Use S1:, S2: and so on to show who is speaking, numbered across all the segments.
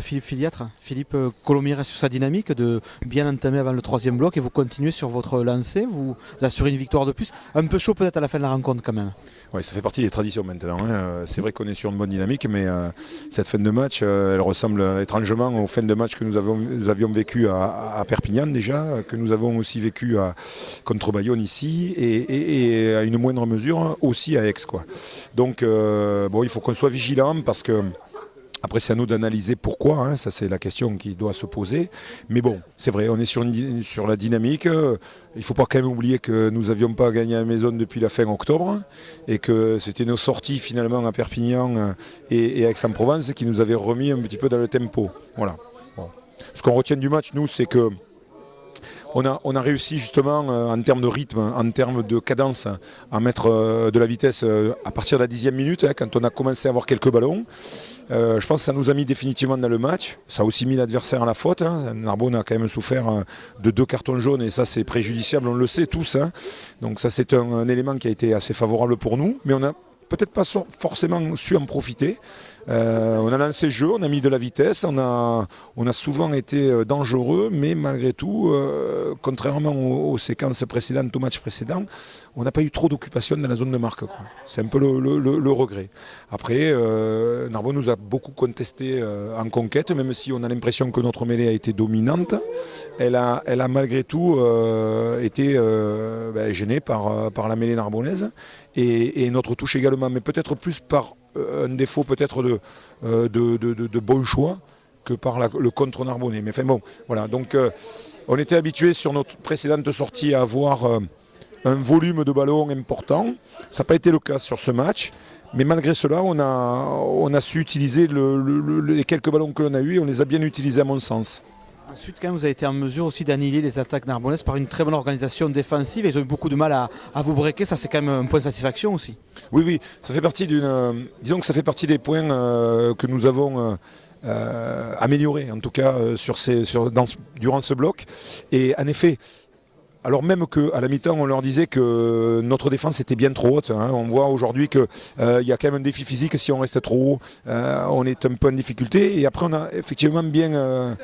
S1: Philippe Filiatre, Philippe Colomiers reste sur sa dynamique de bien entamer avant le troisième bloc et vous continuez sur votre lancée, vous assurez une victoire de plus. Un peu chaud peut-être à la fin de la rencontre quand même.
S2: Oui, ça fait partie des traditions maintenant. C'est vrai qu'on est sur une bonne dynamique, mais cette fin de match, elle ressemble étrangement aux fins de match que nous avions vécues à Perpignan déjà, que nous avons aussi vécu contre Bayonne ici, et à une moindre mesure aussi à Aix, quoi. Donc il faut qu'on soit vigilant parce que après, c'est à nous d'analyser pourquoi, ça c'est la question qui doit se poser. Mais bon, c'est vrai, on est sur la dynamique. Il ne faut pas quand même oublier que nous n'avions pas gagné à la maison depuis la fin octobre et que c'était nos sorties finalement à Perpignan et à Aix-en-Provence qui nous avaient remis un petit peu dans le tempo. Voilà. Bon. Ce qu'on retient du match, nous, c'est que on a réussi justement en termes de rythme, en termes de cadence, à mettre de la vitesse à partir de la 10e minute, quand on a commencé à avoir quelques ballons. Je pense que ça nous a mis définitivement dans le match. Ça a aussi mis l'adversaire à la faute. Narbonne a quand même souffert de 2 cartons jaunes et ça c'est préjudiciable, on le sait tous. Donc ça c'est un élément qui a été assez favorable pour nous. Mais on n'a peut-être pas forcément su en profiter. On a lancé le jeu, on a mis de la vitesse, on a souvent été dangereux, mais malgré tout, contrairement aux séquences précédentes, aux matchs précédents, on n'a pas eu trop d'occupation dans la zone de marque, quoi. C'est un peu le regret. Après, Narbonne nous a beaucoup contesté en conquête, même si on a l'impression que notre mêlée a été dominante. Elle a malgré tout été gênée par la mêlée narbonnaise et notre touche également, mais peut-être plus par un défaut peut-être de bon choix que par le contre narbonnais. Mais enfin bon, voilà. Donc on était habitué sur notre précédente sortie à avoir un volume de ballons important. Ça n'a pas été le cas sur ce match. Mais malgré cela, on a su utiliser les quelques ballons que l'on a eus et on les a bien utilisés à mon sens.
S1: Ensuite, quand même, vous avez été en mesure aussi d'annihiler les attaques narbonnaises par une très bonne organisation défensive. Ils ont eu beaucoup de mal à vous breaker. Ça, c'est quand même un point de satisfaction aussi.
S2: Oui, ça fait partie disons que ça fait partie des points que nous avons améliorés, en tout cas durant ce bloc. Et en effet, alors même qu'à la mi-temps, on leur disait que notre défense était bien trop haute. On voit aujourd'hui qu'il y a quand même un défi physique. Si on reste trop haut, on est un peu en difficulté. Et après, on a effectivement bien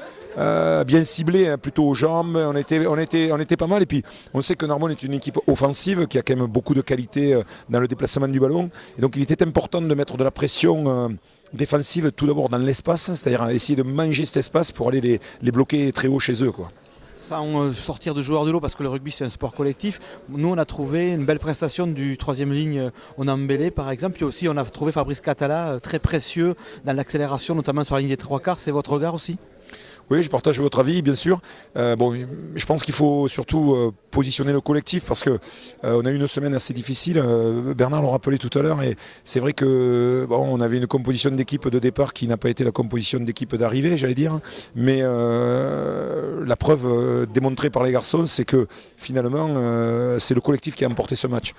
S2: ciblé, plutôt aux jambes. On était pas mal. Et puis, on sait que Narbonne est une équipe offensive qui a quand même beaucoup de qualité dans le déplacement du ballon. Et donc, il était important de mettre de la pression défensive tout d'abord dans l'espace, c'est-à-dire essayer de manger cet espace pour aller les bloquer très haut chez eux, quoi.
S1: Sans sortir de joueurs de l'eau, parce que le rugby c'est un sport collectif, nous on a trouvé une belle prestation du troisième ligne Onambélé par exemple, puis aussi on a trouvé Fabrice Catala très précieux dans l'accélération, notamment sur la ligne des 3/4. C'est votre regard aussi ?
S2: Oui, je partage votre avis, bien sûr. Je pense qu'il faut surtout positionner le collectif parce que on a eu une semaine assez difficile. Bernard l'a rappelé tout à l'heure, et c'est vrai que on avait une composition d'équipe de départ qui n'a pas été la composition d'équipe d'arrivée, j'allais dire. Mais la preuve démontrée par les garçons, c'est que finalement, c'est le collectif qui a emporté ce match.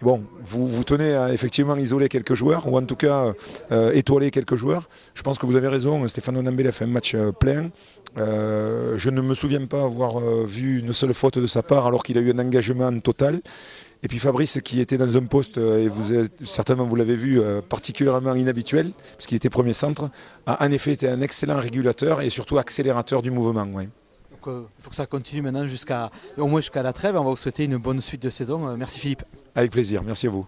S2: Bon, vous tenez à effectivement isoler quelques joueurs, ou en tout cas étoiler quelques joueurs. Je pense que vous avez raison, Stéphane Onambélé a fait un match plein. Je ne me souviens pas avoir vu une seule faute de sa part alors qu'il a eu un engagement total. Et puis Fabrice, qui était dans un poste, et certainement vous l'avez vu, particulièrement inhabituel, puisqu'il était premier centre, a en effet été un excellent régulateur et surtout accélérateur du mouvement. Ouais.
S1: Il faut que ça continue maintenant au moins jusqu'à la trêve. On va vous souhaiter une bonne suite de saison. Merci Philippe.
S2: Avec plaisir, merci à vous.